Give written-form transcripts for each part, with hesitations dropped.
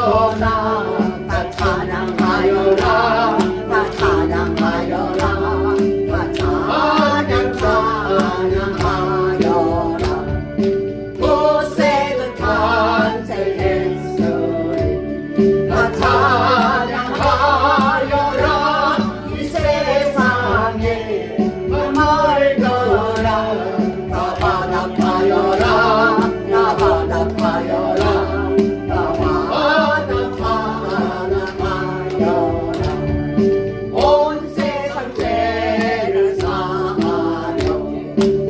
다 찬양하여라 다 찬양하여라 다 찬양하여라 모세도 탄생했으니 다 찬양하여라 이 세상에 멀더라 다 바닥하여라 다 바닥하여라 온 세상 죄를 사하려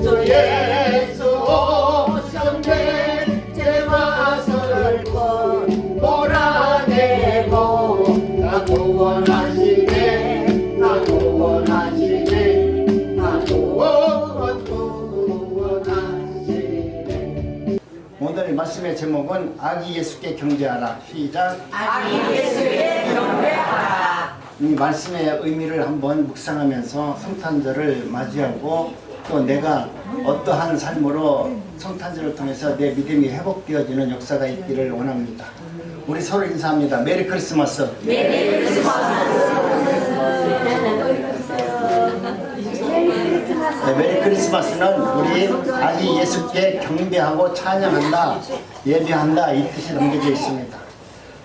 주 예수 오셨네 제 맛을 몰아내고 나 구원하시네 나 구원하시네 나 구원하시네. 오늘 말씀의 제목은 아기 예수께 경배하라. 시작. 아기 예수께 경배하라. 이 말씀의 의미를 한번 묵상하면서 성탄절을 맞이하고 또 내가 어떠한 삶으로 성탄절을 통해서 내 믿음이 회복되어지는 역사가 있기를 원합니다. 우리 서로 인사합니다. 메리 크리스마스. 메리 크리스마스. 네, 메리 크리스마스는 우리 아기 예수께 경배하고 찬양한다, 예배한다 이 뜻이 담겨져 있습니다.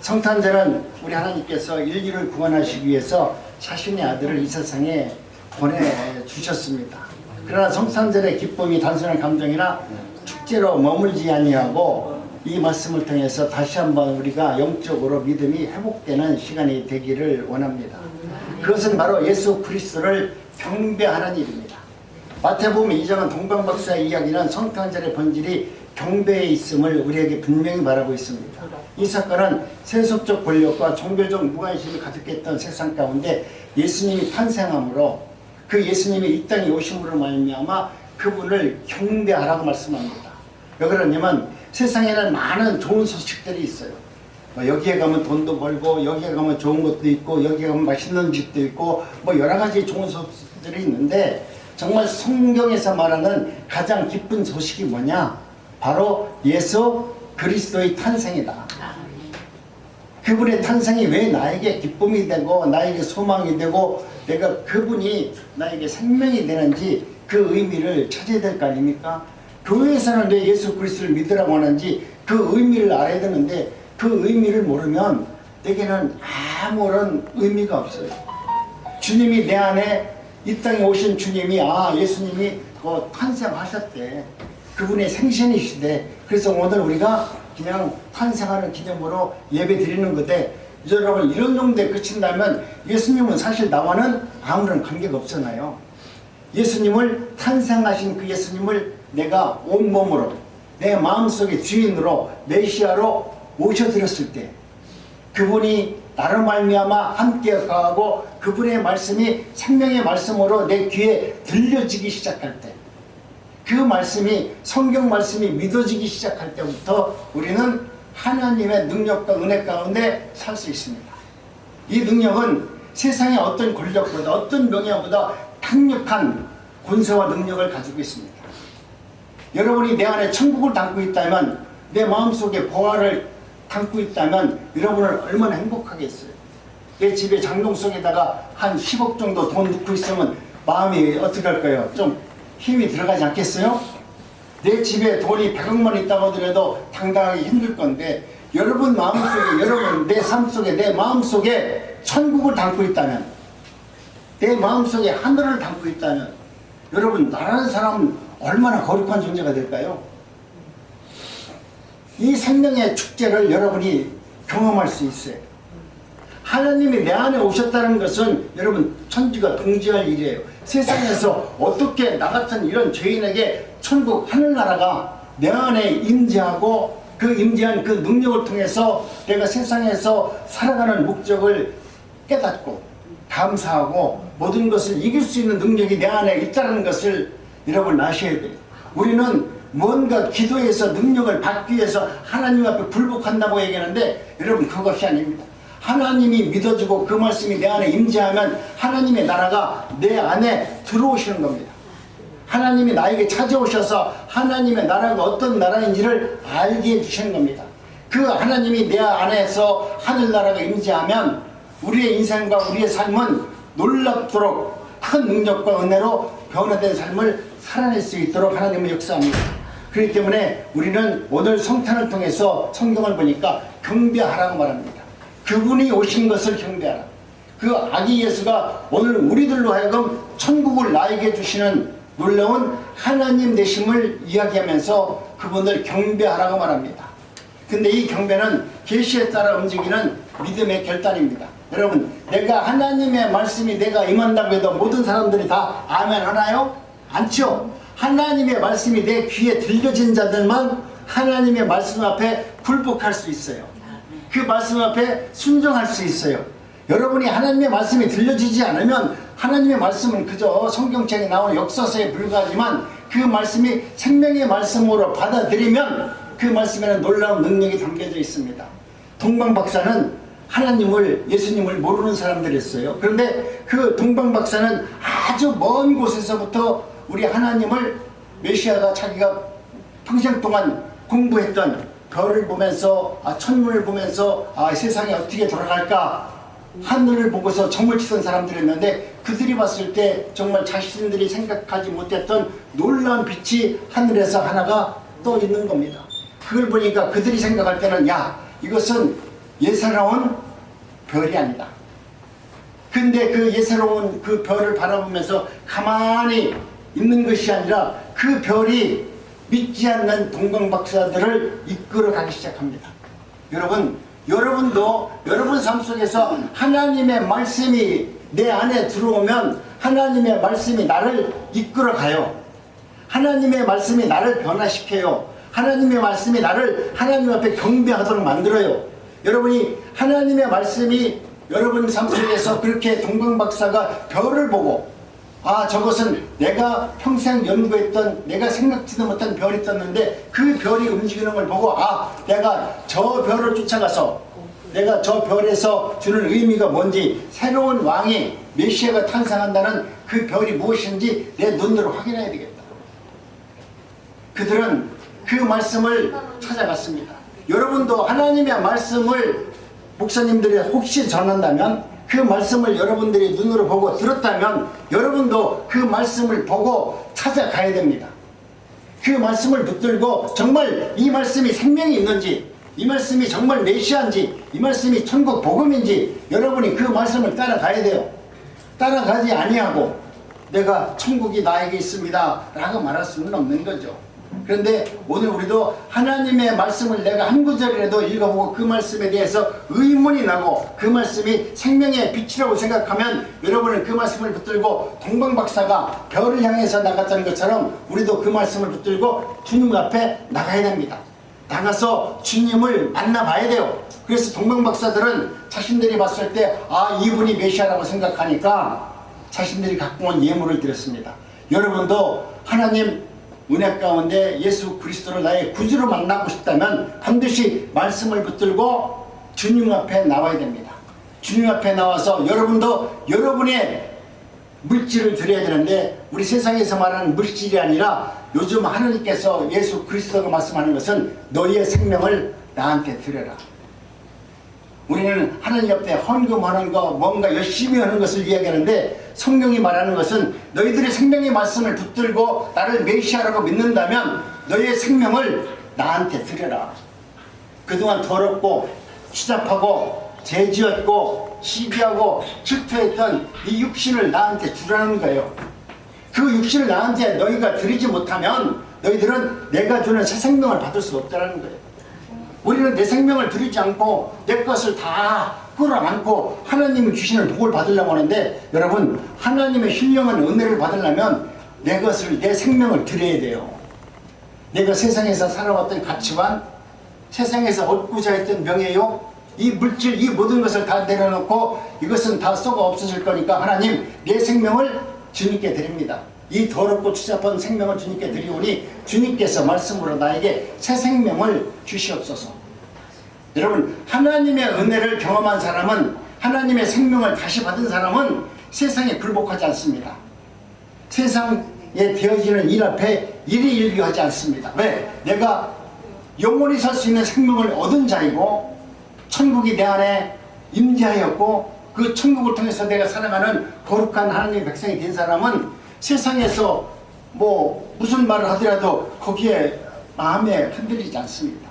성탄절은 우리 하나님께서 인류를 구원하시기 위해서 자신의 아들을 이 세상에 보내주셨습니다. 그러나 성탄절의 기쁨이 단순한 감정이나 축제로 머물지 아니하고 이 말씀을 통해서 다시 한번 우리가 영적으로 믿음이 회복되는 시간이 되기를 원합니다. 그것은 바로 예수 그리스도를 경배하는 일입니다. 마태복음 2장은 동방박사의 이야기는 성탄절의 본질이 경배에 있음을 우리에게 분명히 말하고 있습니다. 이 사건은 세속적 권력과 종교적 무관심이 가득했던 세상 가운데 예수님이 탄생함으로 그 예수님이 이 땅에 오심으로 말미암아 그분을 경배하라고 말씀합니다. 왜 그러냐면 세상에는 많은 좋은 소식들이 있어요. 여기에 가면 돈도 벌고 여기에 가면 좋은 것도 있고 여기에 가면 맛있는 집도 있고 여러 가지 좋은 소식들이 있는데 정말 성경에서 말하는 가장 기쁜 소식이 뭐냐? 바로 예수 그리스도의 탄생이다. 그분의 탄생이 왜 나에게 기쁨이 되고 나에게 소망이 되고 내가 그분이 나에게 생명이 되는지 그 의미를 찾아야 될 거 아닙니까? 교회에서는 왜 예수 그리스도를 믿으라고 하는지 그 의미를 알아야 되는데 그 의미를 모르면 내게는 아무런 의미가 없어요. 주님이 내 안에 이 땅에 오신 주님이 예수님이 탄생하셨대. 그분의 생신이시대. 그래서 오늘 우리가 그냥 탄생하는 기념으로 예배 드리는 건데 여러분 이런 정도에 그친다면 예수님은 사실 나와는 아무런 관계가 없잖아요. 예수님을 탄생하신 그 예수님을 내가 온몸으로 내 마음속의 주인으로 메시아로 모셔드렸을 때 그분이 나로 말미암아 함께 가고 그분의 말씀이 생명의 말씀으로 내 귀에 들려지기 시작할 때 그 말씀이 성경 말씀이 믿어지기 시작할 때부터 우리는 하나님의 능력과 은혜 가운데 살 수 있습니다. 이 능력은 세상의 어떤 권력보다 어떤 명예보다 강력한 권세와 능력을 가지고 있습니다. 여러분이 내 안에 천국을 담고 있다면 내 마음속에 보화를 담고 있다면 여러분은 얼마나 행복하겠어요. 내 집에 장롱 속에다가 한 10억 정도 돈 넣고 있으면 마음이 어떻게 할까요? 좀 힘이 들어가지 않겠어요? 내 집에 돈이 100억만 있다고 하더라도 당당하기 힘들 건데 여러분 마음속에 여러분 내 삶 속에 내 마음속에 천국을 담고 있다면 내 마음속에 하늘을 담고 있다면 여러분 나라는 사람은 얼마나 거룩한 존재가 될까요? 이 생명의 축제를 여러분이 경험할 수 있어요. 하나님이 내 안에 오셨다는 것은 여러분 천지가 동지할 일이에요. 세상에서 어떻게 나 같은 이런 죄인에게 천국 하늘나라가 내 안에 임재하고 그 임재한 그 능력을 통해서 내가 세상에서 살아가는 목적을 깨닫고 감사하고 모든 것을 이길 수 있는 능력이 내 안에 있다는 것을 여러분 아셔야 돼요. 우리는 뭔가 기도해서 능력을 받기 위해서 하나님 앞에 굴복한다고 얘기하는데 여러분 그것이 아닙니다. 하나님이 믿어지고 그 말씀이 내 안에 임재하면 하나님의 나라가 내 안에 들어오시는 겁니다. 하나님이 나에게 찾아오셔서 하나님의 나라가 어떤 나라인지를 알게 해주시는 겁니다. 그 하나님이 내 안에서 하늘나라가 임재하면 우리의 인생과 우리의 삶은 놀랍도록 큰 능력과 은혜로 변화된 삶을 살아낼 수 있도록 하나님은 역사합니다. 그렇기 때문에 우리는 오늘 성탄을 통해서 성경을 보니까 경배하라고 말합니다. 그분이 오신 것을 경배하라. 그 아기 예수가 오늘 우리들로 하여금 천국을 나에게 주시는 놀라운 하나님 되심을 이야기하면서 그분을 경배하라고 말합니다. 근데 이 경배는 계시에 따라 움직이는 믿음의 결단입니다. 여러분, 내가 하나님의 말씀이 내가 임한다고 해도 모든 사람들이 다 아멘 하나요? 않죠? 하나님의 말씀이 내 귀에 들려진 자들만 하나님의 말씀 앞에 굴복할 수 있어요. 그 말씀 앞에 순종할 수 있어요. 여러분이 하나님의 말씀이 들려지지 않으면 하나님의 말씀은 그저 성경책에 나온 역사서에 불과하지만 그 말씀이 생명의 말씀으로 받아들이면 그 말씀에는 놀라운 능력이 담겨져 있습니다. 동방박사는 하나님을, 예수님을 모르는 사람들이었어요. 그런데 그 동방박사는 아주 먼 곳에서부터 우리 하나님을, 메시아가 자기가 평생 동안 공부했던 별을 보면서, 천문을 보면서 세상이 어떻게 돌아갈까, 하늘을 보고서 점을 치던 사람들이었는데 그들이 봤을 때 정말 자신들이 생각하지 못했던 놀라운 빛이 하늘에서 하나가 떠 있는 겁니다. 그걸 보니까 그들이 생각할 때는, 야, 이것은 예사로운 별이 아니다. 근데 그 예사로운 그 별을 바라보면서 가만히 있는 것이 아니라 그 별이 믿지 않는 동방박사들을 이끌어 가기 시작합니다. 여러분도 여러분 삶 속에서 하나님의 말씀이 내 안에 들어오면 하나님의 말씀이 나를 이끌어 가요. 하나님의 말씀이 나를 변화시켜요. 하나님의 말씀이 나를 하나님 앞에 경배하도록 만들어요. 여러분이 하나님의 말씀이 여러분 삶 속에서 그렇게 동방박사가 별을 보고, 저것은 내가 평생 연구했던, 내가 생각지도 못한 별이 떴는데 그 별이 움직이는 걸 보고, 내가 저 별을 쫓아가서 내가 저 별에서 주는 의미가 뭔지, 새로운 왕이, 메시아가 탄생한다는 그 별이 무엇인지 내 눈으로 확인해야 되겠다. 그들은 그 말씀을 찾아갔습니다. 여러분도 하나님의 말씀을 목사님들이 혹시 전한다면, 그 말씀을 여러분들이 눈으로 보고 들었다면 여러분도 그 말씀을 보고 찾아가야 됩니다. 그 말씀을 붙들고 정말 이 말씀이 생명이 있는지, 이 말씀이 정말 메시아인지, 이 말씀이 천국 복음인지 여러분이 그 말씀을 따라가야 돼요. 따라가지 아니하고 내가 천국이 나에게 있습니다 라고 말할 수는 없는 거죠. 그런데 오늘 우리도 하나님의 말씀을 내가 한 구절이라도 읽어보고 그 말씀에 대해서 의문이 나고 그 말씀이 생명의 빛이라고 생각하면 여러분은 그 말씀을 붙들고 동방박사가 별을 향해서 나갔다는 것처럼 우리도 그 말씀을 붙들고 주님 앞에 나가야 됩니다. 나가서 주님을 만나봐야 돼요. 그래서 동방박사들은 자신들이 봤을 때 이분이 메시아라고 생각하니까 자신들이 갖고 온 예물을 드렸습니다. 여러분도 하나님 은혜 가운데 예수 그리스도를 나의 구주로 만나고 싶다면 반드시 말씀을 붙들고 주님 앞에 나와야 됩니다. 주님 앞에 나와서 여러분도 여러분의 물질을 드려야 되는데, 우리 세상에서 말하는 물질이 아니라 요즘 하나님께서 예수 그리스도가 말씀하는 것은 너희의 생명을 나한테 드려라. 우리는 하나님 옆에 헌금하는 거, 뭔가 열심히 하는 것을 이야기하는데, 성경이 말하는 것은 너희들의 생명의 말씀을 붙들고 나를 메시아라고 믿는다면 너희의 생명을 나한테 드려라. 그동안 더럽고 추잡하고 죄지었고 시기하고 질투했던 이 육신을 나한테 주라는 거예요. 그 육신을 나한테 너희가 드리지 못하면 너희들은 내가 주는 새 생명을 받을 수 없다는 거예요. 우리는 내 생명을 드리지 않고 내 것을 다 끌어안고 하나님이 주시는 복을 받으려고 하는데, 여러분, 하나님의 신령한 은혜를 받으려면 내 것을, 내 생명을 드려야 돼요. 내가 세상에서 살아왔던 가치관, 세상에서 얻고자 했던 명예욕, 이 물질, 이 모든 것을 다 내려놓고 이것은 다 썩어 없어질 거니까 하나님, 내 생명을 주님께 드립니다. 이 더럽고 추잡한 생명을 주님께 드리오니 주님께서 말씀으로 나에게 새 생명을 주시옵소서. 여러분, 하나님의 은혜를 경험한 사람은, 하나님의 생명을 다시 받은 사람은 세상에 굴복하지 않습니다. 세상에 되어지는 일 앞에 일희일비하지 않습니다. 왜? 내가 영원히 살 수 있는 생명을 얻은 자이고 천국이 내 안에 임재하였고 그 천국을 통해서 내가 살아가는 거룩한 하나님의 백성이 된 사람은 세상에서 뭐 무슨 말을 하더라도 거기에 마음에 흔들리지 않습니다.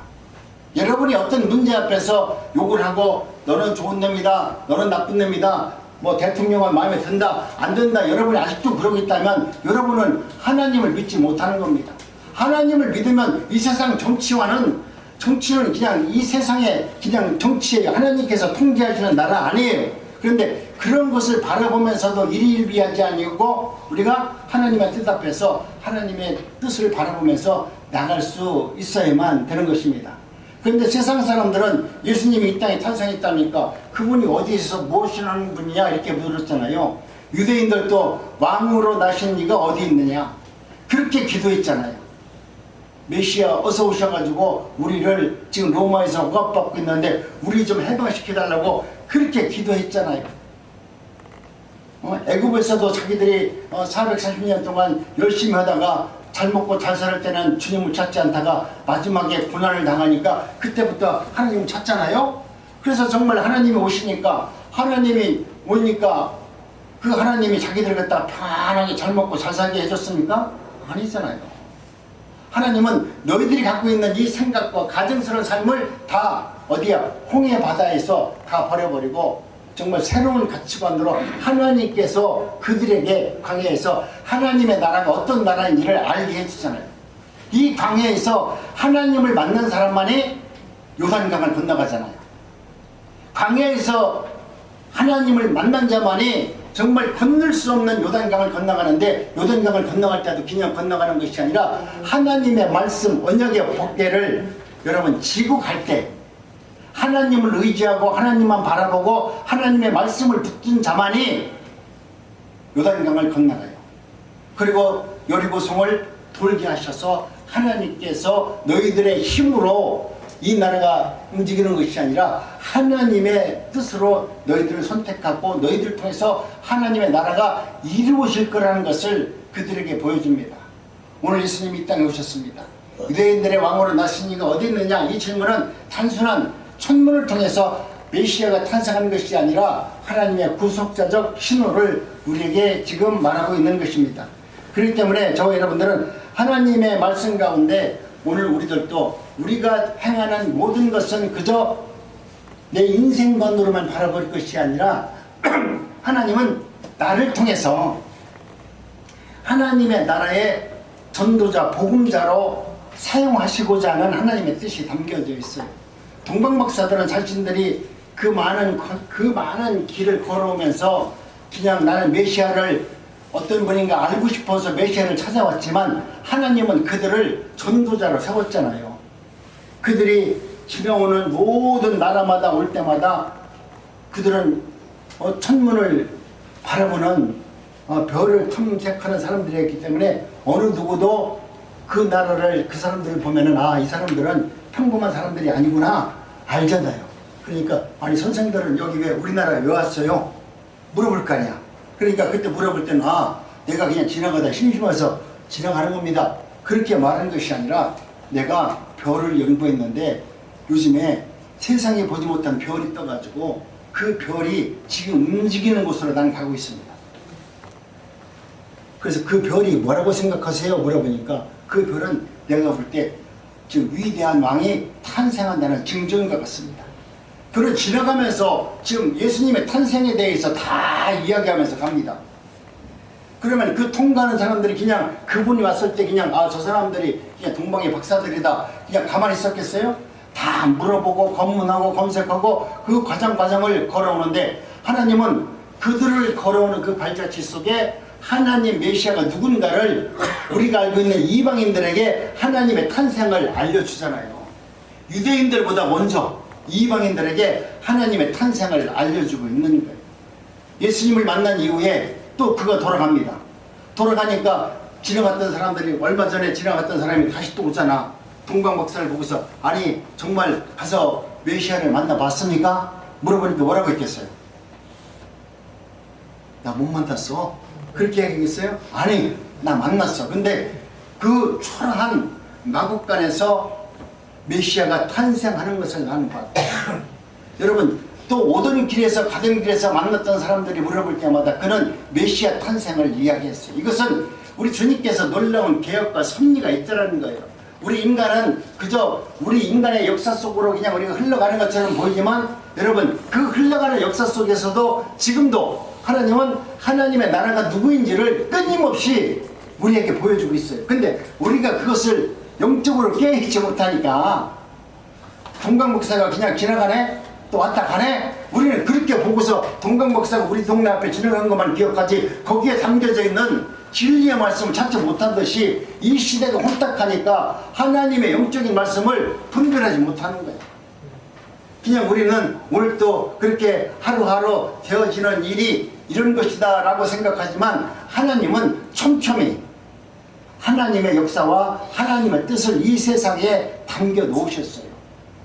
여러분이 어떤 문제 앞에서 욕을 하고 너는 좋은 놈이다, 너는 나쁜 놈이다, 뭐 대통령은 마음에 든다, 안 든다, 여러분이 아직도 그러고 있다면 여러분은 하나님을 믿지 못하는 겁니다. 하나님을 믿으면 이 세상 정치는 그냥 이 세상의 그냥 정치예요. 하나님께서 통제하시는 나라 아니에요. 그런데 그런 것을 바라보면서도 일희일비하지 아니고 우리가 하나님의 뜻 앞에서 하나님의 뜻을 바라보면서 나갈 수 있어야만 되는 것입니다. 그런데 세상 사람들은 예수님이 이 땅에 탄생했다니까 그분이 어디에서 무엇을 하는 분이냐 이렇게 물었잖아요. 유대인들도 왕으로 나신 이가 어디 있느냐 그렇게 기도했잖아요. 메시아 어서 오셔가지고 우리를 지금 로마에서 억압받고 있는데 우리 좀 해방시켜달라고 그렇게 기도했잖아요. 애굽에서도 자기들이 440년 동안 열심히 하다가 잘 먹고 잘 살 때는 주님을 찾지 않다가 마지막에 고난을 당하니까 그때부터 하나님을 찾잖아요. 그래서 정말 하나님이 오시니까 하나님이 오니까 그 하나님이 자기들 갖다 편하게 잘 먹고 잘 살게 해줬습니까? 아니잖아요. 하나님은 너희들이 갖고 있는 이 생각과 가증스러운 삶을 다 어디야? 홍해 바다에서 다 버려버리고 정말 새로운 가치관으로 하나님께서 그들에게 광야에서 하나님의 나라가 어떤 나라인지를 알게 해주잖아요. 이 광야에서 하나님을 만난 사람만이 요단강을 건너가잖아요. 광야에서 하나님을 만난 자만이 정말 건널 수 없는 요단강을 건너가는데 요단강을 건너갈 때도 그냥 건너가는 것이 아니라 하나님의 말씀 언약의 법궤를 여러분 지고 갈 때 하나님을 의지하고 하나님만 바라보고 하나님의 말씀을 붙든 자만이 요단강을 건너가요. 그리고 여리고성을 돌게 하셔서 하나님께서 너희들의 힘으로 이 나라가 움직이는 것이 아니라 하나님의 뜻으로 너희들을 선택하고 너희들을 통해서 하나님의 나라가 이루어질 거라는 것을 그들에게 보여줍니다. 오늘 예수님이 이 땅에 오셨습니다. 유대인들의 왕으로 나신 이가 어디 있느냐? 이 질문은 단순한 천문을 통해서 메시아가 탄생하는 것이 아니라 하나님의 구속자적 신호를 우리에게 지금 말하고 있는 것입니다. 그렇기 때문에 저와 여러분들은 하나님의 말씀 가운데 오늘 우리들도 우리가 행하는 모든 것은 그저 내 인생관으로만 바라볼 것이 아니라 하나님은 나를 통해서 하나님의 나라의 전도자, 복음자로 사용하시고자 하는 하나님의 뜻이 담겨져 있어요. 동방박사들은 자신들이 그 많은 길을 걸어오면서 그냥 나는 메시아를 어떤 분인가 알고 싶어서 메시아를 찾아왔지만 하나님은 그들을 전도자로 세웠잖아요. 그들이 지나오는 모든 나라마다 올 때마다 그들은 천문을 바라보는 별을 탐색하는 사람들이었기 때문에 어느 누구도 그 나라를 그 사람들을 보면은 이 사람들은 평범한 사람들이 아니구나 알잖아요. 그러니까 아니 선생들은 여기 왜 우리나라에 왜 왔어요? 물어볼 거 아니야. 그러니까 그때 물어볼 때는 내가 그냥 지나가다 심심해서 지나가는 겁니다. 그렇게 말하는 것이 아니라 내가 별을 연구했는데 요즘에 세상에 보지 못한 별이 떠가지고 그 별이 지금 움직이는 곳으로 나는 가고 있습니다. 그래서 그 별이 뭐라고 생각하세요? 물어보니까 그 별은 내가 볼 때 지금 위대한 왕이 탄생한다는 증거인 것 같습니다. 별을 지나가면서 지금 예수님의 탄생에 대해서 다 이야기하면서 갑니다. 그러면 그 통과하는 사람들이 그냥 그분이 왔을 때 그냥 저 사람들이 그냥 동방의 박사들이다 그냥 가만히 있었겠어요? 다 물어보고 검문하고 검색하고 그 과정을 걸어오는데 하나님은 그들을 걸어오는 그 발자취 속에 하나님 메시아가 누군가를 우리가 알고 있는 이방인들에게 하나님의 탄생을 알려주잖아요. 유대인들보다 먼저 이방인들에게 하나님의 탄생을 알려주고 있는 거예요. 예수님을 만난 이후에 또 그가 돌아갑니다. 돌아가니까 지나갔던 사람들이 얼마 전에 지나갔던 사람이 다시 또 오잖아. 동방박사를 보고서 아니 정말 가서 메시아를 만나봤습니까? 물어보니까 뭐라고 했겠어요? 나 못 만났어. 그렇게 얘기했어요? 아니 나 만났어. 근데 그 초라한 마국간에서 메시아가 탄생하는 것을 나는 봤다. 여러분 또 오던 길에서 가던 길에서 만났던 사람들이 물어볼 때마다 그는 메시아 탄생을 이야기했어요. 이것은 우리 주님께서 놀라운 개혁과 섭리가 있더라는 거예요. 우리 인간은 그저 우리 인간의 역사 속으로 그냥 우리가 흘러가는 것처럼 보이지만 여러분 그 흘러가는 역사 속에서도 지금도 하나님은 하나님의 나라가 누구인지를 끊임없이 우리에게 보여주고 있어요. 근데 우리가 그것을 영적으로 깨닫지 못하니까 동강목사가 그냥 지나가네? 또 왔다 가네? 우리는 그렇게 보고서 동강목사가 우리 동네 앞에 지나간 것만 기억하지 거기에 담겨져 있는 진리의 말씀을 찾지 못한 듯이 이 시대가 혼탁하니까 하나님의 영적인 말씀을 분별하지 못하는 거예요. 그냥 우리는 오늘 또 그렇게 하루하루 되어지는 일이 이런 것이다 라고 생각하지만 하나님은 촘촘히 하나님의 역사와 하나님의 뜻을 이 세상에 담겨 놓으셨어요.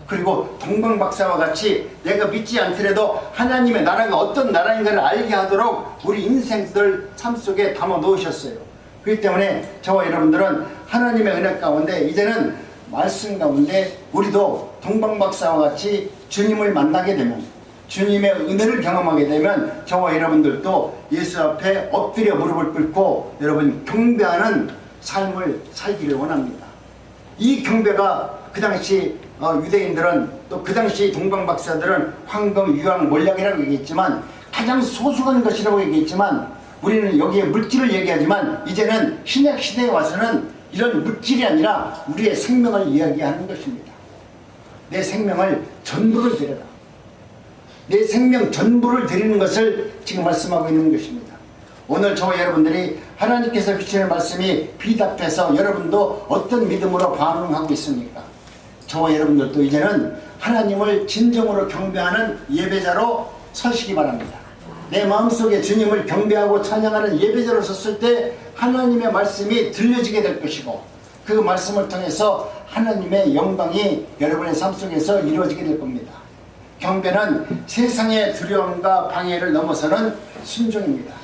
그리고 동방박사와 같이 내가 믿지 않더라도 하나님의 나라가 어떤 나라인가를 알게 하도록 우리 인생들 삶 속에 담아 놓으셨어요. 그렇기 때문에 저와 여러분들은 하나님의 은혜 가운데 이제는 말씀 가운데 우리도 동방박사와 같이 주님을 만나게 되면 주님의 은혜를 경험하게 되면 저와 여러분들도 예수 앞에 엎드려 무릎을 꿇고 여러분 경배하는 삶을 살기를 원합니다. 이 경배가 그 당시 유대인들은 또 그 당시 동방박사들은 황금, 유황, 몰약이라고 얘기했지만 가장 소중한 것이라고 얘기했지만 우리는 여기에 물질을 얘기하지만 이제는 신약 시대에 와서는 이런 물질이 아니라 우리의 생명을 이야기하는 것입니다. 내 생명을 전부를 드려라. 내 생명 전부를 드리는 것을 지금 말씀하고 있는 것입니다. 오늘 저와 여러분들이 하나님께서 주시는 말씀이 비답해서 여러분도 어떤 믿음으로 반응하고 있습니까? 저와 여러분들도 이제는 하나님을 진정으로 경배하는 예배자로 서시기 바랍니다. 내 마음속에 주님을 경배하고 찬양하는 예배자로 섰을 때 하나님의 말씀이 들려지게 될 것이고 그 말씀을 통해서 하나님의 영광이 여러분의 삶 속에서 이루어지게 될 겁니다. 경배는 세상의 두려움과 방해를 넘어서는 순종입니다.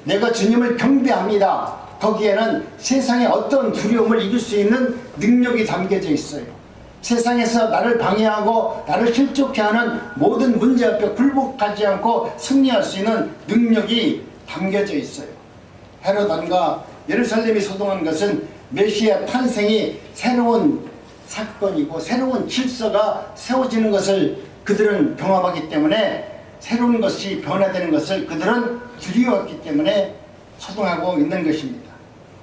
내가 주님을 경배합니다. 거기에는 세상의 어떤 두려움을 이길 수 있는 능력이 담겨져 있어요. 세상에서 나를 방해하고 나를 실족해 하는 모든 문제 앞에 굴복하지 않고 승리할 수 있는 능력이 담겨져 있어요. 헤롯 왕과 예루살렘이 소동한 것은 메시아 탄생이 새로운 사건이고 새로운 질서가 세워지는 것을 그들은 경험하기 때문에 새로운 것이 변화되는 것을 그들은 두려워했기 때문에 소동하고 있는 것입니다.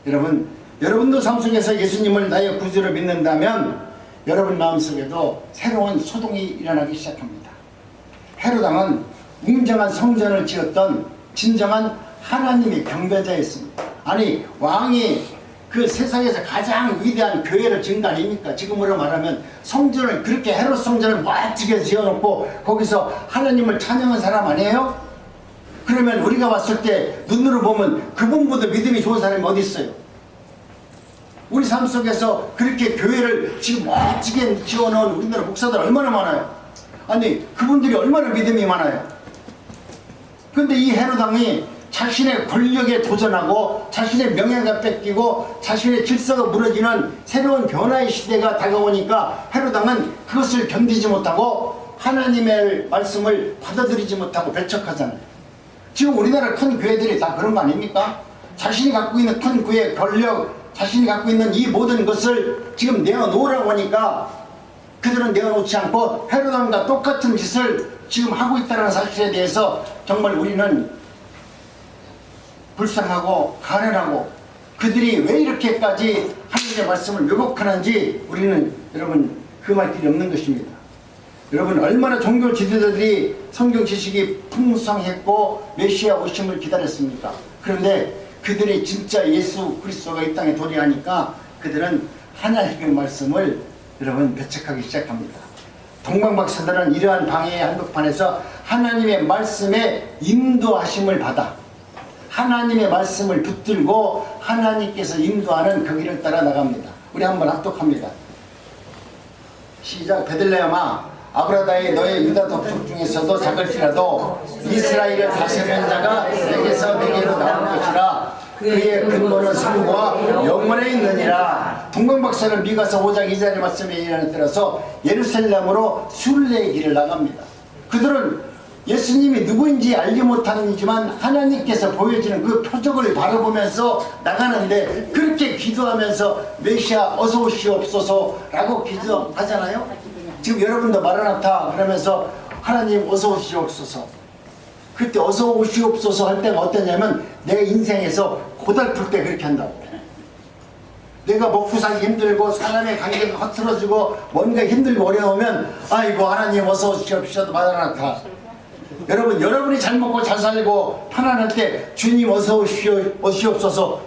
여러분, 여러분도 삶 속에서 예수님을 나의 구주로 믿는다면 여러분 마음속에도 새로운 소동이 일어나기 시작합니다. 헤롯 왕은 웅장한 성전을 지었던 진정한 하나님의 경배자였습니다. 아니 왕이 그 세상에서 가장 위대한 교회를 지은 거 아닙니까? 지금으로 말하면 성전을 그렇게 헤롯 성전을 멋지게 지어놓고 거기서 하나님을 찬양한 사람 아니에요? 그러면 우리가 봤을 때 눈으로 보면 그분보다 믿음이 좋은 사람이 어디 있어요? 우리 삶 속에서 그렇게 교회를 지금 멋지게 지어놓은 우리나라 목사들 얼마나 많아요? 아니 그분들이 얼마나 믿음이 많아요? 근데 이 헤롯 왕이 자신의 권력에 도전하고 자신의 명예가 뺏기고 자신의 질서가 무너지는 새로운 변화의 시대가 다가오니까 헤롯 왕은 그것을 견디지 못하고 하나님의 말씀을 받아들이지 못하고 배척하잖아요. 지금 우리나라 큰 교회들이 다 그런 거 아닙니까? 자신이 갖고 있는 큰 교회 권력, 자신이 갖고 있는 이 모든 것을 지금 내어놓으라고 하니까 그들은 내어놓지 않고 헤롯 왕과 똑같은 짓을 지금 하고 있다는 사실에 대해서 정말 우리는 불쌍하고 가난하고 그들이 왜 이렇게까지 하나님의 말씀을 왜곡하는지 우리는 여러분 그 말 길이 없는 것입니다. 여러분 얼마나 종교 지도자들이 성경 지식이 풍성했고 메시아 오심을 기다렸습니까? 그런데 그들이 진짜 예수 그리스도가 이 땅에 도래하니까 그들은 하나님의 말씀을 여러분 배척하기 시작합니다. 동방박사들은 이러한 방해의 한복판에서 하나님의 말씀에 인도하심을 받아 하나님의 말씀을 붙들고 하나님께서 인도하는 그 길을 따라 나갑니다. 우리 한번 합독합니다. 시작. 베들레헴아 아브라다의 너의 유다 족속 중에서도 작을지라도 이스라엘을 다스리는 자가 내게서 내게로 나올 것이라. 그의 근본은 성부와 영원에 있느니라. 동방박사는 미가서 5장 2절의 말씀에 의하는 따라서 예루살렘으로 순례의 길을 나갑니다. 그들은 예수님이 누구인지 알지 못하는지만 하나님께서 보여주는 그 표적을 바라보면서 나가는데, 그렇게 기도하면서 메시아 어서 오시옵소서 라고 기도하잖아요. 지금 여러분도 마라나타 그러면서 하나님 어서 오시옵소서, 그때 어서 오시옵소서 할 때가 어떠냐면 내 인생에서 고달플 때 그렇게 한다고. 내가 먹고 살기 힘들고 사람의 관계가 흐트러지고 뭔가 힘들고 어려우면 아이고 하나님 어서 오시옵소서 마라나타. 여러분, 여러분이 잘 먹고 잘 살고 편안할 때 주님 어서 오시옵소서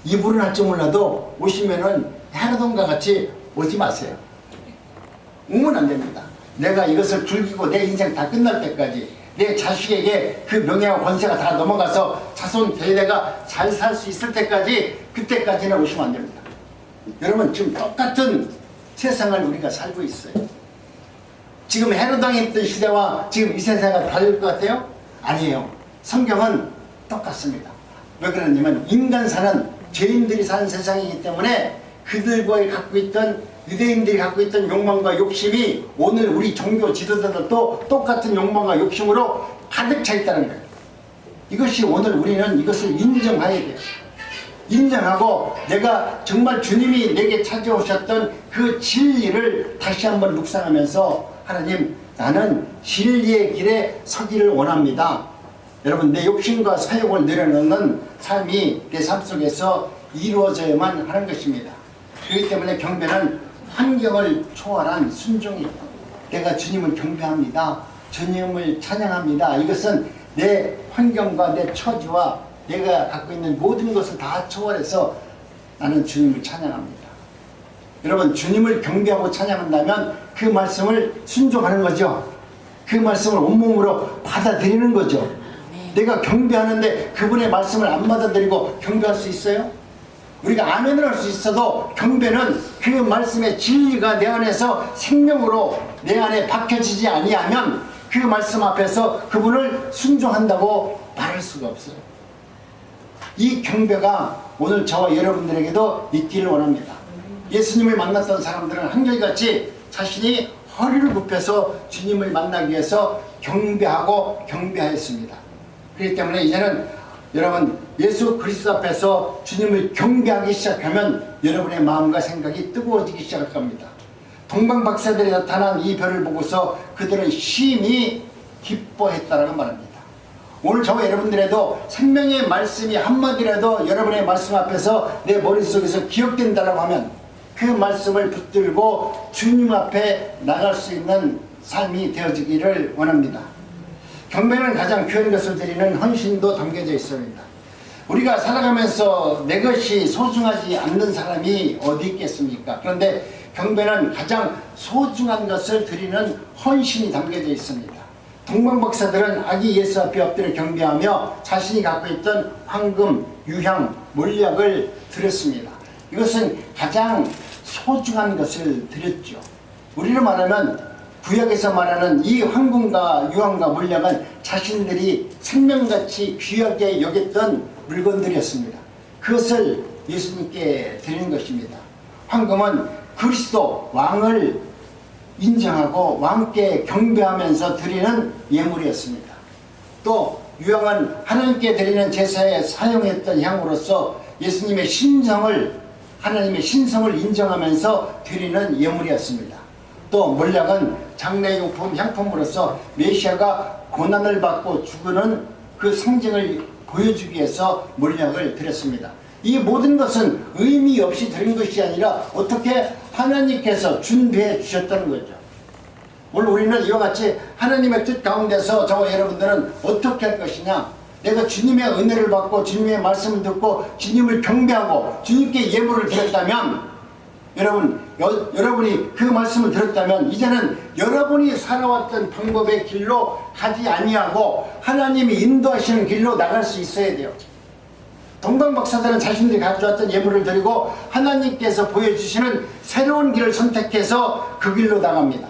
입으로는 할지 몰라도 오시면은 헤로돈과 같이 오지 마세요. 오면 안 됩니다. 내가 이것을 즐기고 내 인생 다 끝날 때까지, 내 자식에게 그 명예와 권세가 다 넘어가서 자손 대대가 잘 살 수 있을 때까지, 그때까지는 오시면 안 됩니다. 여러분, 지금 똑같은 세상을 우리가 살고 있어요. 지금 헤로당에 있던 시대와 지금 이 세상이 다를 것 같아요? 아니에요. 성경은 똑같습니다. 왜 그러냐면 인간사는 죄인들이 사는 세상이기 때문에 그들과 갖고 있던, 유대인들이 갖고 있던 욕망과 욕심이 오늘 우리 종교 지도자들도 똑같은 욕망과 욕심으로 가득 차 있다는 거예요. 이것이 오늘 우리는 이것을 인정해야 돼요. 인정하고 내가 정말 주님이 내게 찾아오셨던 그 진리를 다시 한번 묵상하면서 하나님, 나는 진리의 길에 서기를 원합니다. 여러분, 내 욕심과 사욕을 내려놓는 삶이 내 삶 속에서 이루어져야만 하는 것입니다. 그렇기 때문에 경배는 환경을 초월한 순종이에요. 내가 주님을 경배합니다. 주님을 찬양합니다. 이것은 내 환경과 내 처지와 내가 갖고 있는 모든 것을 다 초월해서 나는 주님을 찬양합니다. 여러분, 주님을 경배하고 찬양한다면 그 말씀을 순종하는 거죠. 그 말씀을 온몸으로 받아들이는 거죠. 내가 경배하는데 그분의 말씀을 안 받아들이고 경배할 수 있어요? 우리가 아멘을 할 수 있어도 경배는 그 말씀의 진리가 내 안에서 생명으로 내 안에 박혀지지 아니하면 그 말씀 앞에서 그분을 순종한다고 말할 수가 없어요. 이 경배가 오늘 저와 여러분들에게도 있기를 원합니다. 예수님을 만났던 사람들은 한결같이 자신이 허리를 굽혀서 주님을 만나기 위해서 경배하고 경배하였습니다. 그렇기 때문에 이제는 여러분, 예수 그리스도 앞에서 주님을 경배하기 시작하면 여러분의 마음과 생각이 뜨거워지기 시작할 겁니다. 동방박사들이 나타난 이 별을 보고서 그들은 심히 기뻐했다라고 말합니다. 오늘 저와 여러분들에도 생명의 말씀이 한마디라도 여러분의 말씀 앞에서 내 머릿속에서 기억된다라고 하면 그 말씀을 붙들고 주님 앞에 나갈 수 있는 삶이 되어지기를 원합니다. 경배는 가장 귀한 것을 드리는 헌신도 담겨져 있습니다. 우리가 살아가면서 내 것이 소중하지 않는 사람이 어디 있겠습니까? 그런데 경배는 가장 소중한 것을 드리는 헌신이 담겨져 있습니다. 동방박사들은 아기 예수 앞에 엎드려 경배하며 자신이 갖고 있던 황금, 유향, 몰약을 드렸습니다. 이것은 가장 소중한 것을 드렸죠. 우리로 말하면 구약에서 말하는 이 황금과 유황과 몰약은 자신들이 생명같이 귀하게 여겼던 물건들이었습니다. 그것을 예수님께 드리는 것입니다. 황금은 그리스도 왕을 인정하고 왕께 경배하면서 드리는 예물이었습니다. 또 유황은 하나님께 드리는 제사에 사용했던 향으로서 예수님의 신성을, 하나님의 신성을 인정하면서 드리는 예물이었습니다. 또 몰약은 장례용품, 향품으로서 메시아가 고난을 받고 죽는 그 상징을 보여주기 위해서 몰약을 드렸습니다. 이 모든 것은 의미 없이 드린 것이 아니라 어떻게 하나님께서 준비해 주셨다는 거죠. 오늘 우리는 이와 같이 하나님의 뜻 가운데서 저와 여러분들은 어떻게 할 것이냐, 내가 주님의 은혜를 받고 주님의 말씀을 듣고 주님을 경배하고 주님께 예물을 드렸다면, 여러분이 그 말씀을 들었다면 이제는 여러분이 살아왔던 방법의 길로 가지 아니하고 하나님이 인도하시는 길로 나갈 수 있어야 돼요. 동방박사들은 자신들이 가져왔던 예물을 드리고 하나님께서 보여주시는 새로운 길을 선택해서 그 길로 나갑니다.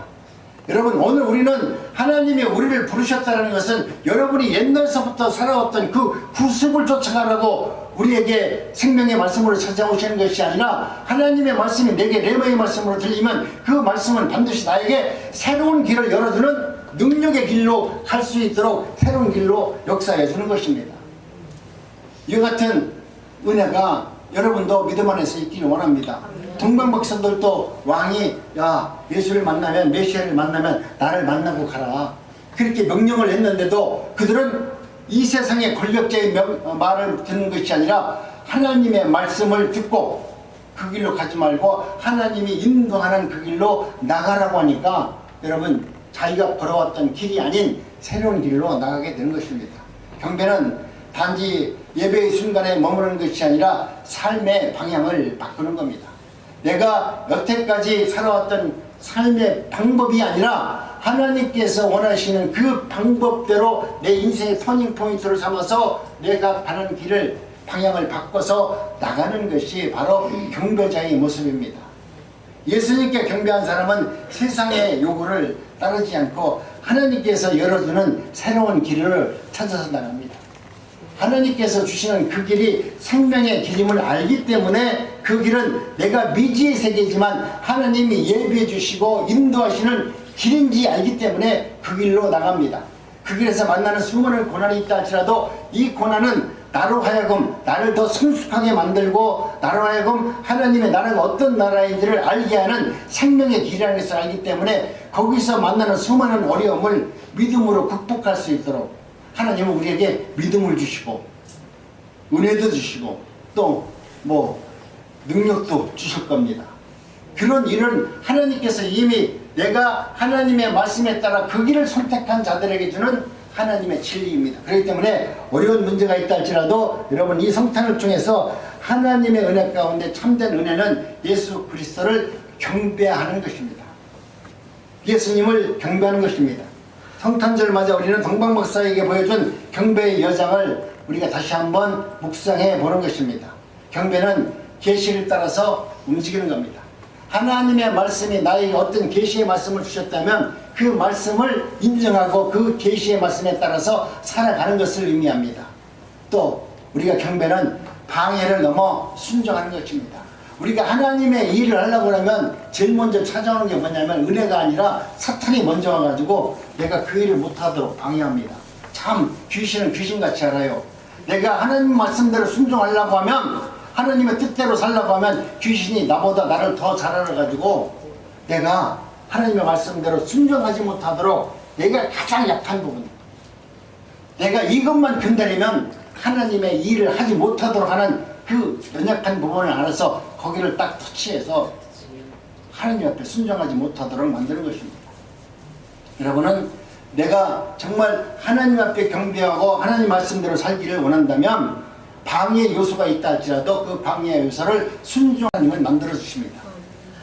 여러분, 오늘 우리는 하나님이 우리를 부르셨다는 것은 여러분이 옛날서부터 살아왔던 그 구습을 쫓아가라고 우리에게 생명의 말씀으로 찾아오시는 것이 아니라, 하나님의 말씀이 내게 레마의 말씀으로 들리면 그 말씀은 반드시 나에게 새로운 길을 열어주는 능력의 길로 갈 수 있도록 새로운 길로 역사해 주는 것입니다. 이와 같은 은혜가 여러분도 믿음 안에서 있기를 원합니다. 동방박사들도 왕이 예수를 만나면, 메시아를 만나면 나를 만나고 가라, 그렇게 명령을 했는데도 그들은 이 세상의 권력자의 말을 듣는 것이 아니라 하나님의 말씀을 듣고 그 길로 가지 말고 하나님이 인도하는 그 길로 나가라고 하니까 여러분, 자기가 걸어왔던 길이 아닌 새로운 길로 나가게 되는 것입니다. 경배는 단지 예배의 순간에 머무르는 것이 아니라 삶의 방향을 바꾸는 겁니다. 내가 여태까지 살아왔던 삶의 방법이 아니라 하나님께서 원하시는 그 방법대로 내 인생의 터닝포인트를 삼아서 내가 가는 길을, 방향을 바꿔서 나가는 것이 바로 경배자의 모습입니다. 예수님께 경배한 사람은 세상의 요구를 따르지 않고 하나님께서 열어주는 새로운 길을 찾아서 나갑니다. 하나님께서 주시는 그 길이 생명의 길임을 알기 때문에 그 길은 내가 미지의 세계지만 하나님이 예비해 주시고 인도하시는 길인지 알기 때문에 그 길로 나갑니다. 그 길에서 만나는 수많은 고난이 있다 할지라도 이 고난은 나로 하여금 나를 더 성숙하게 만들고 나로 하여금 하나님의 나라가 어떤 나라인지를 알게 하는 생명의 길이라는 것을 알기 때문에 거기서 만나는 수많은 어려움을 믿음으로 극복할 수 있도록 하나님은 우리에게 믿음을 주시고 은혜도 주시고 또 능력도 주실 겁니다. 그런 일은 하나님께서 이미 내가 하나님의 말씀에 따라 그 길을 선택한 자들에게 주는 하나님의 진리입니다. 그렇기 때문에 어려운 문제가 있다 할지라도 여러분, 이 성탄을 통해서 하나님의 은혜 가운데 참된 은혜는 예수 그리스도를 경배하는 것입니다. 예수님을 경배하는 것입니다. 성탄절 맞아 우리는 동방박사에게 보여준 경배의 여정을 우리가 다시 한번 묵상해 보는 것입니다. 경배는 계시를 따라서 움직이는 겁니다. 하나님의 말씀이 나에게 어떤 계시의 말씀을 주셨다면 그 말씀을 인정하고 그 계시의 말씀에 따라서 살아가는 것을 의미합니다. 또 우리가 경배는 방해를 넘어 순종하는 것입니다. 우리가 하나님의 일을 하려고 하면 제일 먼저 찾아오는 게 뭐냐면 은혜가 아니라 사탄이 먼저 와가지고 내가 그 일을 못하도록 방해합니다. 참 귀신은 귀신같이 알아요. 내가 하나님 말씀대로 순종하려고 하면, 하나님의 뜻대로 살려고 하면 귀신이 나보다 나를 더 잘 알아가지고 내가 하나님의 말씀대로 순종하지 못하도록 내가 가장 약한 부분, 내가 이것만 건드리면 하나님의 일을 하지 못하도록 하는 그 연약한 부분을 알아서 거기를 딱 터치해서 하나님 앞에 순종하지 못하도록 만드는 것입니다. 여러분은 내가 정말 하나님 앞에 경배하고 하나님 말씀대로 살기를 원한다면 방해 요소가 있다 할지라도 그 방해 요소를 순종하는 만들어 주십니다.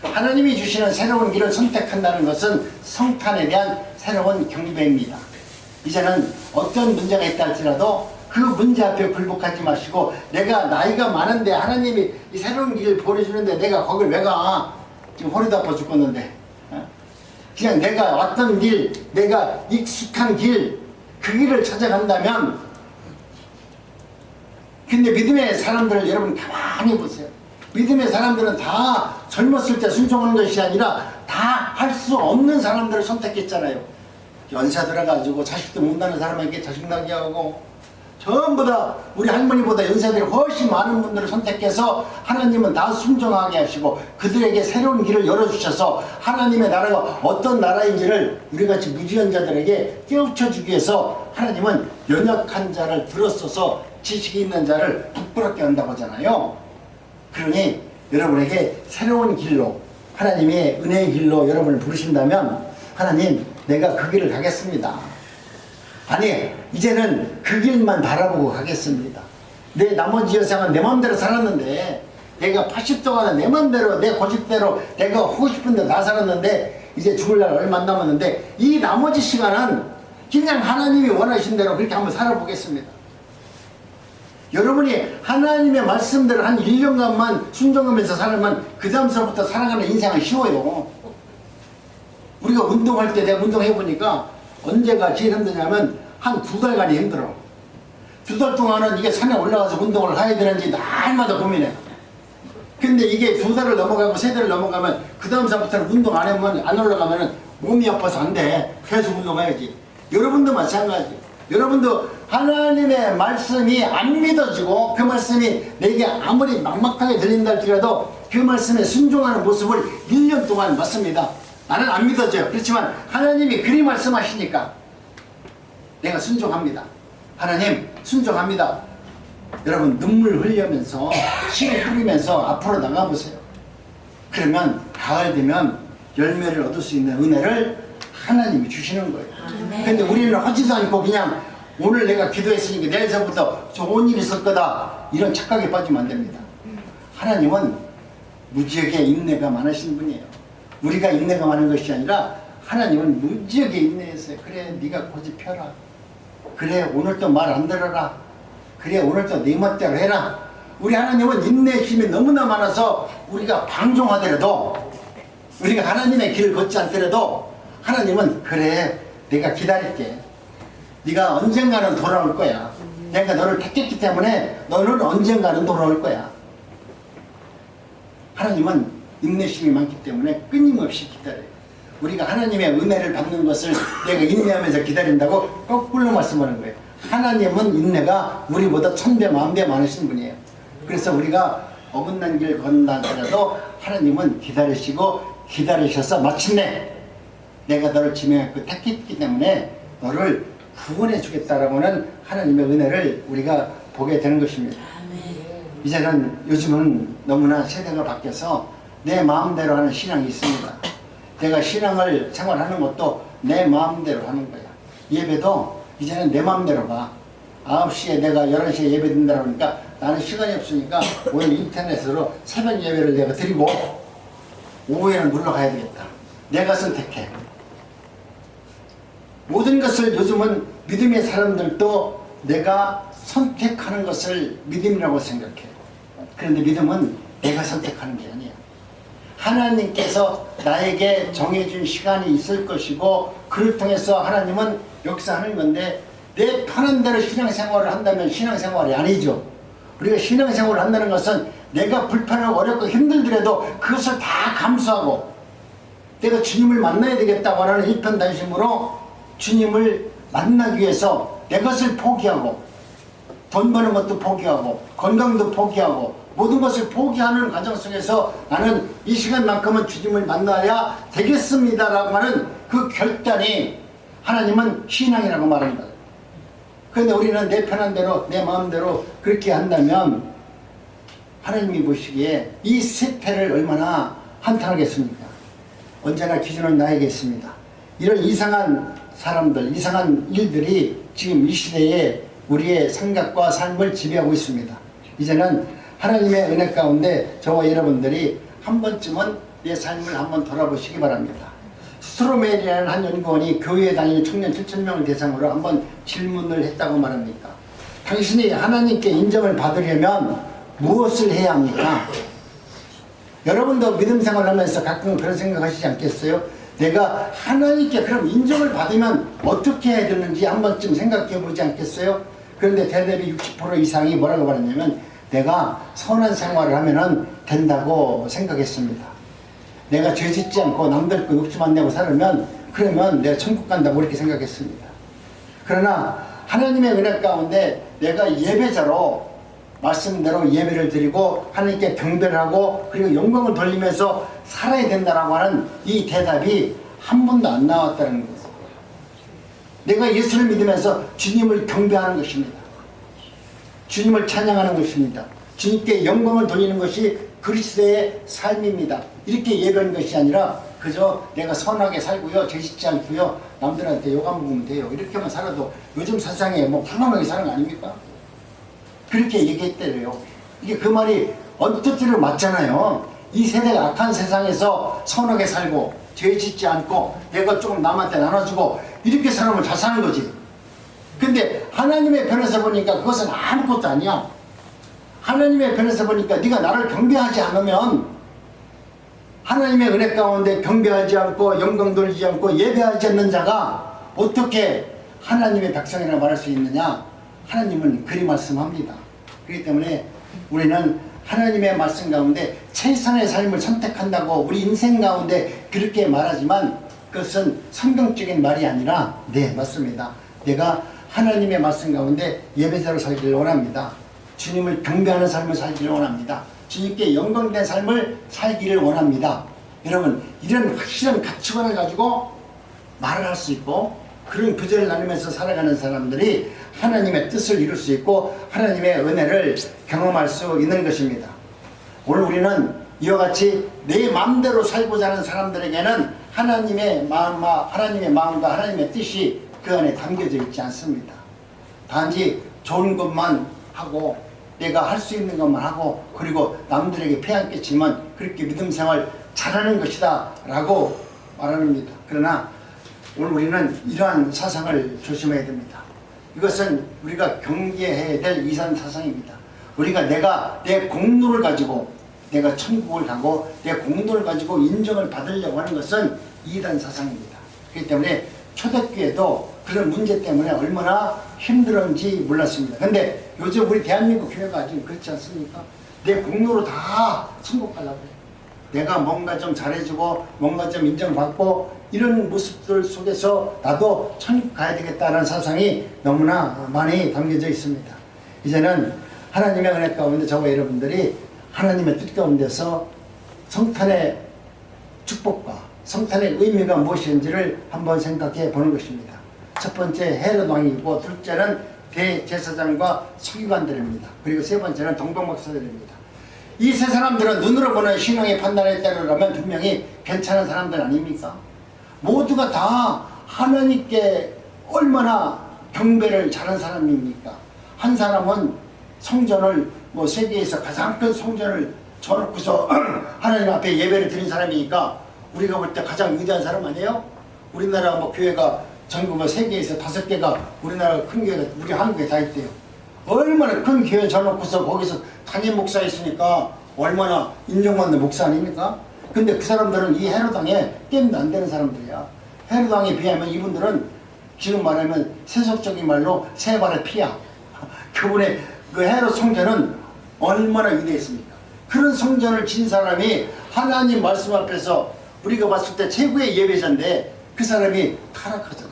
하나님이 주시는 새로운 길을 선택한다는 것은 성탄에 대한 새로운 경배입니다. 이제는 어떤 문제가 있다 할지라도 그 문제 앞에 굴복하지 마시고, 내가 나이가 많은데 하나님이 이 새로운 길을 보내주는데 내가 거길 왜 가? 지금 허리도 아파 죽겠는데. 그냥 내가 왔던 길, 내가 익숙한 길, 그 길을 찾아간다면, 근데 믿음의 사람들을 여러분 가만히 보세요. 믿음의 사람들은 다 젊었을 때 순종하는 것이 아니라 다 할 수 없는 사람들을 선택했잖아요. 연세 들어가지고 자식도 못 낳는 사람에게 자식 낳게 하고, 전부 다 우리 할머니보다 연세들이 훨씬 많은 분들을 선택해서 하나님은 다 순종하게 하시고 그들에게 새로운 길을 열어주셔서 하나님의 나라가 어떤 나라인지를 우리같이 무지연자들에게 깨우쳐주기 위해서 하나님은 연약한 자를 들어서서 지식이 있는 자를 부끄럽게 한다고 하잖아요. 그러니 여러분에게 새로운 길로, 하나님의 은혜의 길로 여러분을 부르신다면, 하나님 내가 그 길을 가겠습니다. 아니, 이제는 그 길만 바라보고 가겠습니다. 내 나머지 여생은 내 마음대로 살았는데, 내가 80동안은 내 마음대로 내 고집대로 내가 하고 싶은 데 다 살았는데 이제 죽을 날 얼마 안 남았는데 이 나머지 시간은 그냥 하나님이 원하신 대로 그렇게 한번 살아보겠습니다. 여러분이 하나님의 말씀대로 한 1년간만 순종하면서 살면 그 다음서부터 살아가는 인생은 쉬워요. 우리가 운동할 때 내가 운동해보니까 언제가 제일 힘드냐면 한 2달간이 힘들어. 2달 동안은 이게 산에 올라가서 운동을 해야 되는지 날마다 고민해. 근데 이게 2달을 넘어가고 3달을 넘어가면 그 다음 살부터는 운동 안 하면 안 올라가면 몸이 아파서 안 돼. 계속 운동해야지. 여러분도 마찬가지. 여러분도 하나님의 말씀이 안 믿어지고 그 말씀이 내게 아무리 막막하게 들린다 할지라도 그 말씀에 순종하는 모습을 1년 동안 봤습니다. 나는 안 믿어져요. 그렇지만 하나님이 그리 말씀하시니까 내가 순종합니다. 하나님 순종합니다. 여러분 눈물 흘리면서 씨를 뿌리면서 앞으로 나가보세요. 그러면 가을 되면 열매를 얻을 수 있는 은혜를 하나님이 주시는 거예요. 근데 우리는 하지도 않고 그냥 오늘 내가 기도했으니까 내일서부터 좋은 일이 있을 거다 이런 착각에 빠지면 안 됩니다. 하나님은 무지하게 인내가 많으신 분이에요. 우리가 인내가 많은 것이 아니라 하나님은 무지하게 인내했어요. 그래 네가 고집펴라. 그래 오늘도 말 안 들어라. 그래 오늘도 네 멋대로 해라. 우리 하나님은 인내심이 너무나 많아서 우리가 방종하더라도 우리가 하나님의 길을 걷지 않더라도 하나님은 그래 내가 기다릴게. 네가 언젠가는 돌아올 거야. 내가 너를 택했기 때문에 너는 언젠가는 돌아올 거야. 하나님은 인내심이 많기 때문에 끊임없이 기다려요. 우리가 하나님의 은혜를 받는 것을 내가 인내하면서 기다린다고 거꾸로 말씀하는 거예요. 하나님은 인내가 우리보다 1000배 만배 많으신 분이에요. 그래서 우리가 어긋난 길 건넌다 하더라도 하나님은 기다리시고 기다리셔서 마침내 내가 너를 지명했고 택했기 때문에 너를 구원해 주겠다라고 하는 하나님의 은혜를 우리가 보게 되는 것입니다. 이제는 요즘은 너무나 세대가 바뀌어서 내 마음대로 하는 신앙이 있습니다. 내가 신앙을 생활하는 것도 내 마음대로 하는 거야. 예배도 이제는 내 마음대로 봐. 9시에 내가 11시에 예배 드린다고 하니까 나는 시간이 없으니까 오늘 인터넷으로 새벽 예배를 내가 드리고 오후에는 놀러 가야 되겠다. 내가 선택해. 모든 것을 요즘은 믿음의 사람들도 내가 선택하는 것을 믿음이라고 생각해. 그런데 믿음은 내가 선택하는 게 아니야. 하나님께서 나에게 정해준 시간이 있을 것이고 그를 통해서 하나님은 역사하는 건데 내 편한 대로 신앙생활을 한다면 신앙생활이 아니죠. 우리가 신앙생활을 한다는 것은 내가 불편하고 어렵고 힘들더라도 그것을 다 감수하고 내가 주님을 만나야 되겠다고 하는 일편단심으로 주님을 만나기 위해서 내 것을 포기하고 돈 버는 것도 포기하고 건강도 포기하고 모든 것을 포기하는 과정 속에서 나는 이 시간만큼은 주님을 만나야 되겠습니다라고 하는 그 결단이 하나님은 신앙이라고 말합니다. 그런데 우리는 내 편한 대로 내 마음대로 그렇게 한다면 하나님이 보시기에 이 세태를 얼마나 한탄하겠습니까? 언제나 기준은 나에게 있습니다. 이런 이상한 사람들, 이상한 일들이 지금 이 시대에 우리의 생각과 삶을 지배하고 있습니다. 이제는 하나님의 은혜 가운데 저와 여러분들이 한 번쯤은 내 삶을 한번 돌아보시기 바랍니다. 스트로멜이라는 한 연구원이 교회에 다니는 청년 7,000명을 대상으로 한번 질문을 했다고 말합니다. 당신이 하나님께 인정을 받으려면 무엇을 해야 합니까? 여러분도 믿음 생활하면서 가끔 그런 생각하시지 않겠어요? 내가 하나님께 그럼 인정을 받으면 어떻게 해야 되는지 한 번쯤 생각해 보지 않겠어요? 그런데 대답이 60% 이상이 뭐라고 말했냐면 내가 선한 생활을 하면 된다고 생각했습니다. 내가 죄 짓지 않고 남들 거 욕심 안 내고 살면 그러면 내가 천국 간다고 이렇게 생각했습니다. 그러나 하나님의 은혜 가운데 내가 예배자로 말씀대로 예배를 드리고 하나님께 경배를 하고 그리고 영광을 돌리면서 살아야 된다라고 하는 이 대답이 한 번도 안 나왔다는 거예요. 내가 예수를 믿으면서 주님을 경배하는 것입니다. 주님을 찬양하는 것입니다. 주님께 영광을 돌리는 것이 그리스도의 삶입니다. 이렇게 예배하는 것이 아니라 그저 내가 선하게 살고요, 죄 짓지 않고요, 남들한테 욕 안 먹으면 돼요. 이렇게만 살아도 요즘 세상에 뭐 평범하게 사는 거 아닙니까? 그렇게 얘기했대요. 이게 그 말이 언뜻으로 맞잖아요. 이 세대가 악한 세상에서 선하게 살고 죄 짓지 않고 내가 조금 남한테 나눠주고 이렇게 살면 잘 사는 거지. 근데 하나님의 편에서 보니까 그것은 아무것도 아니야. 하나님의 편에서 보니까 네가 나를 경배하지 않으면 하나님의 은혜 가운데 경배하지 않고 영광 돌리지 않고 예배하지 않는 자가 어떻게 하나님의 백성이라고 말할 수 있느냐? 하나님은 그리 말씀합니다. 그렇기 때문에 우리는 하나님의 말씀 가운데 최선의 삶을 선택한다고 우리 인생 가운데 그렇게 말하지만 그것은 성경적인 말이 아니라 네, 맞습니다. 내가 하나님의 말씀 가운데 예배자로 살기를 원합니다. 주님을 경배하는 삶을 살기를 원합니다. 주님께 영광된 삶을 살기를 원합니다. 여러분, 이런 확실한 가치관을 가지고 말을 할 수 있고 그런 구절을 나누면서 살아가는 사람들이 하나님의 뜻을 이룰 수 있고 하나님의 은혜를 경험할 수 있는 것입니다. 오늘 우리는 이와 같이 내 마음대로 살고자 하는 사람들에게는 하나님의 마음과 하나님의 뜻이 그 안에 담겨져 있지 않습니다. 단지 좋은 것만 하고 내가 할 수 있는 것만 하고 그리고 남들에게 폐한 끼치면 그렇게 믿음 생활 잘하는 것이다 라고 말합니다. 그러나 오늘 우리는 이러한 사상을 조심해야 됩니다. 이것은 우리가 경계해야 될 이산 사상입니다. 우리가 내가 내 공로를 가지고 내가 천국을 가고 내 공로를 가지고 인정을 받으려고 하는 것은 이단 사상입니다. 그렇기 때문에 초대교회도 그런 문제 때문에 얼마나 힘들었는지 몰랐습니다. 근데 요즘 우리 대한민국 교회가 지금 그렇지 않습니까? 내 공로로 다 천국 가려고 해요. 내가 뭔가 좀 잘해주고 뭔가 좀 인정받고 이런 모습들 속에서 나도 천국 가야 되겠다는 사상이 너무나 많이 담겨져 있습니다. 이제는 하나님의 은혜 가운데 저와 여러분들이 하나님의 뜻 가운데서 성탄의 축복과 성탄의 의미가 무엇인지를 한번 생각해 보는 것입니다. 첫 번째 헤롯 왕이고 둘째는 대제사장과 서기관들입니다. 그리고 세 번째는 동방박사들입니다. 이 세 사람들은 눈으로 보는 신앙의 판단에 따르려면 분명히 괜찮은 사람들 아닙니까? 모두가 다 하나님께 얼마나 경배를 잘한 사람입니까? 한 사람은 성전을 세계에서 가장 큰 성전을 쳐놓고서 하나님 앞에 예배를 드린 사람이니까 우리가 볼 때 가장 위대한 사람 아니에요? 우리나라 교회가 전국 세계에서 5개가 우리나라 큰 교회가 우리 한국에 다 있대요. 얼마나 큰 교회 쳐놓고서 거기서 담임 목사 있으니까 얼마나 인정받는 목사 아닙니까? 근데 그 사람들은 이 헤롯 왕에 게임도 안 되는 사람들이야. 헤롯 왕에 비하면 이분들은 지금 말하면 세속적인 말로 세 발의 피야. 그분의 그 헤롯 성전은 얼마나 위대했습니까? 그런 성전을 진 사람이 하나님 말씀 앞에서 우리가 봤을 때 최고의 예배자인데 그 사람이 타락하잖아.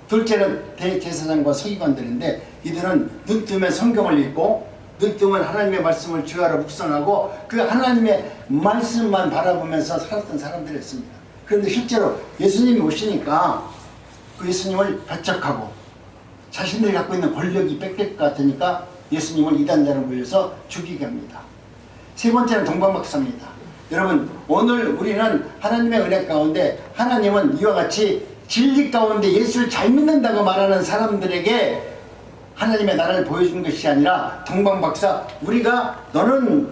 둘째는 대제사장과 서기관들인데 이들은 눈 뜨면 성경을 읽고 눈 뜨면 하나님의 말씀을 주야로 묵상하고 그 하나님의 말씀만 바라보면서 살았던 사람들이었습니다. 그런데 실제로 예수님이 오시니까 그 예수님을 배척하고 자신들이 갖고 있는 권력이 뺏길 것 같으니까 예수님을 이단자로 불려서 죽이게 합니다. 세 번째는 동방박사입니다. 여러분, 오늘 우리는 하나님의 은혜 가운데 하나님은 이와 같이 진리 가운데 예수를 잘 믿는다고 말하는 사람들에게 하나님의 나라를 보여준 것이 아니라 동방박사, 우리가 너는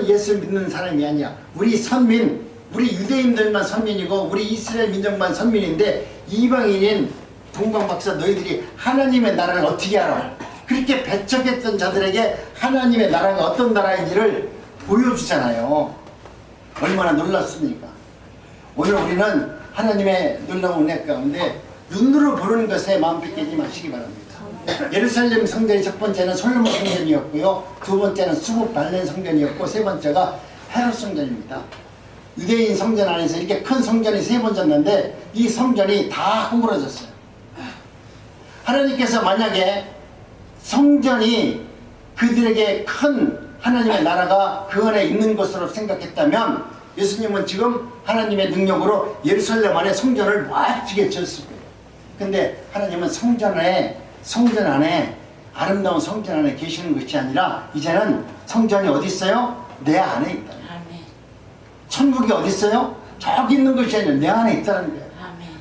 예수를 믿는 사람이 아니야. 우리 선민, 우리 유대인들만 선민이고 우리 이스라엘 민족만 선민인데 이방인인 동방박사 너희들이 하나님의 나라를 어떻게 알아? 그렇게 배척했던 자들에게 하나님의 나라가 어떤 나라인지를 보여주잖아요. 얼마나 놀랍습니까? 오늘 우리는 하나님의 놀라운 은혜 가운데 눈으로 보는 것에 마음 뺏기지 마시기 바랍니다. 예루살렘 성전이 첫 번째는 솔로몬 성전이었고요. 두 번째는 수국 발렌 성전이었고 세 번째가 헤롯 성전입니다. 유대인 성전 안에서 이렇게 큰 성전이 세 번 졌는데 이 성전이 다 허물어졌어요. 하나님께서 만약에 성전이 그들에게 큰 하나님의 나라가 그 안에 있는 것으로 생각했다면 예수님은 지금 하나님의 능력으로 예루살렘 안에 성전을 멋지게 지었을 거예요. 근데 하나님은 성전 안에 아름다운 성전 안에 계시는 것이 아니라 이제는 성전이 어디 있어요? 내 안에 있다. 천국이 어디 있어요? 저기 있는 것이 아니라 내 안에 있다는 거예요.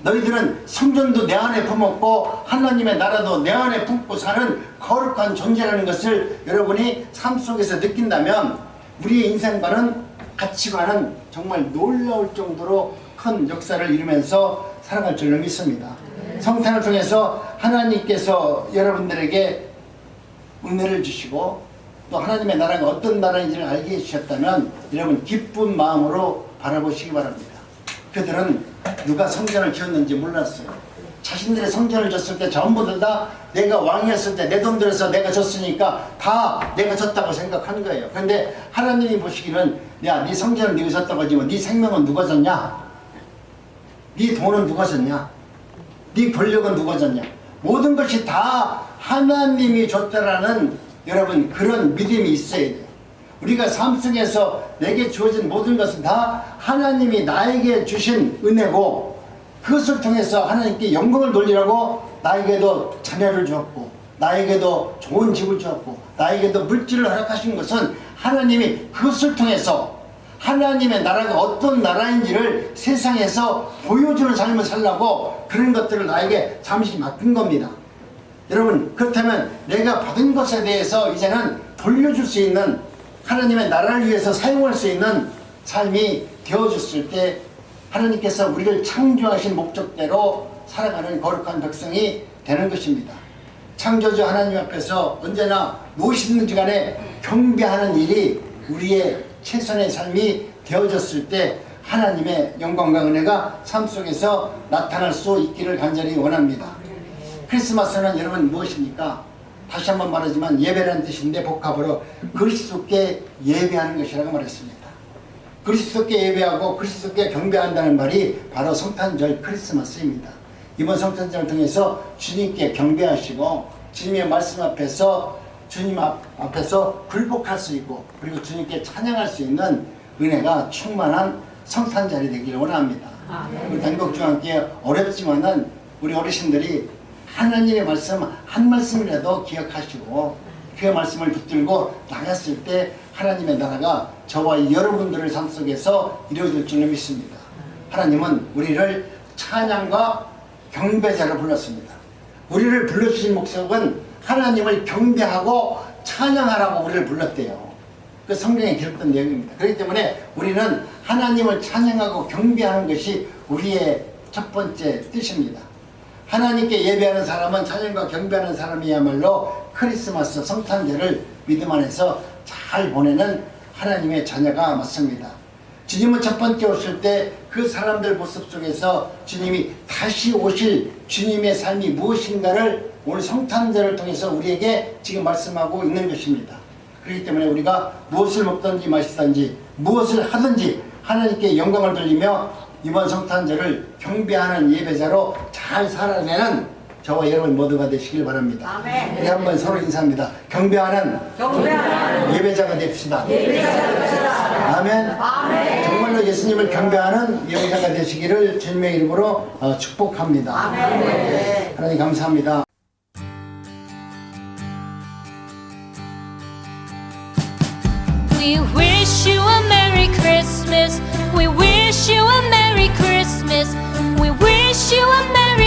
너희들은 성전도 내 안에 품었고 하나님의 나라도 내 안에 품고 사는 거룩한 존재라는 것을 여러분이 삶 속에서 느낀다면 우리의 인생과는 가치관은 정말 놀라울 정도로 큰 역사를 이루면서 살아갈 줄로 믿습니다. 성탄을 통해서 하나님께서 여러분들에게 은혜를 주시고 또 하나님의 나라가 어떤 나라인지를 알게 해주셨다면 여러분 기쁜 마음으로 바라보시기 바랍니다. 그들은 누가 성전을 지었는지 몰랐어요. 자신들의 성전을 졌을 때 전부들 다 내가 왕이었을 때 내 돈 들여서 내가 졌으니까 다 내가 졌다고 생각한 거예요. 그런데 하나님이 보시기는 야, 네 성전을 네가 졌다고 하지만 네 생명은 누가 졌냐? 네 돈은 누가 졌냐? 네 권력은 누가 졌냐? 모든 것이 다 하나님이 줬다라는 여러분 그런 믿음이 있어야 돼요. 우리가 삶 속에서 내게 주어진 모든 것은 다 하나님이 나에게 주신 은혜고 그것을 통해서 하나님께 영광을 돌리라고 나에게도 자녀를 주었고 나에게도 좋은 집을 주었고 나에게도 물질을 허락하신 것은 하나님이 그것을 통해서 하나님의 나라가 어떤 나라인지를 세상에서 보여주는 삶을 살라고 그런 것들을 나에게 잠시 맡긴 겁니다. 여러분 그렇다면 내가 받은 것에 대해서 이제는 돌려줄 수 있는 하나님의 나라를 위해서 사용할 수 있는 삶이 되어졌을 때 하나님께서 우리를 창조하신 목적대로 살아가는 거룩한 백성이 되는 것입니다. 창조주 하나님 앞에서 언제나 무엇이든지 간에 경배하는 일이 우리의 최선의 삶이 되어졌을 때 하나님의 영광과 은혜가 삶 속에서 나타날 수 있기를 간절히 원합니다. 크리스마스는 여러분 무엇입니까? 다시 한번 말하지만 예배라는 뜻인데 복합으로 그리스도께 예배하는 것이라고 말했습니다. 그리스도께 예배하고 그리스도께 경배한다는 말이 바로 성탄절 크리스마스입니다. 이번 성탄절을 통해서 주님께 경배하시고 주님의 말씀 앞에서 주님 앞에서 굴복할 수 있고 그리고 주님께 찬양할 수 있는 은혜가 충만한 성탄절이 되기를 원합니다. 우리 단국중앙교회 어렵지만은 우리 어르신들이 하나님의 말씀 한 말씀이라도 기억하시고 그 말씀을 붙들고 나갔을 때 하나님의 나라가 저와 여러분들의 삶 속에서 이루어질 줄로 믿습니다. 하나님은 우리를 찬양과 경배자로 불렀습니다. 우리를 불러주신 목적은 하나님을 경배하고 찬양하라고 우리를 불렀대요. 그 성경에 기록된 내용입니다. 그렇기 때문에 우리는 하나님을 찬양하고 경배하는 것이 우리의 첫 번째 뜻입니다. 하나님께 예배하는 사람은 찬양과 경배하는 사람이야말로 크리스마스 성탄절을 믿음 안에서 잘 보내는 하나님의 자녀가 맞습니다. 주님은 첫 번째 오실 때 그 사람들 모습 속에서 주님이 다시 오실 주님의 삶이 무엇인가를 오늘 성탄절을 통해서 우리에게 지금 말씀하고 있는 것입니다. 그렇기 때문에 우리가 무엇을 먹든지 마시든지 무엇을 하든지 하나님께 영광을 돌리며 이번 성탄절을 경배하는 예배자로 잘 살아내는 저와 여러분 모두가 되시길 바랍니다. 아멘. 우리 한번 서로 인사합니다. 경배하는 예배자가 됩시다. 아멘. 아멘. 정말로 예수님을 경배하는 예배자가 되시기를 주님의 이름으로 축복합니다. 아멘. 하나님 감사합니다. We wish you a Merry Christmas. We wish you a Merry Christmas. We wish you a Merry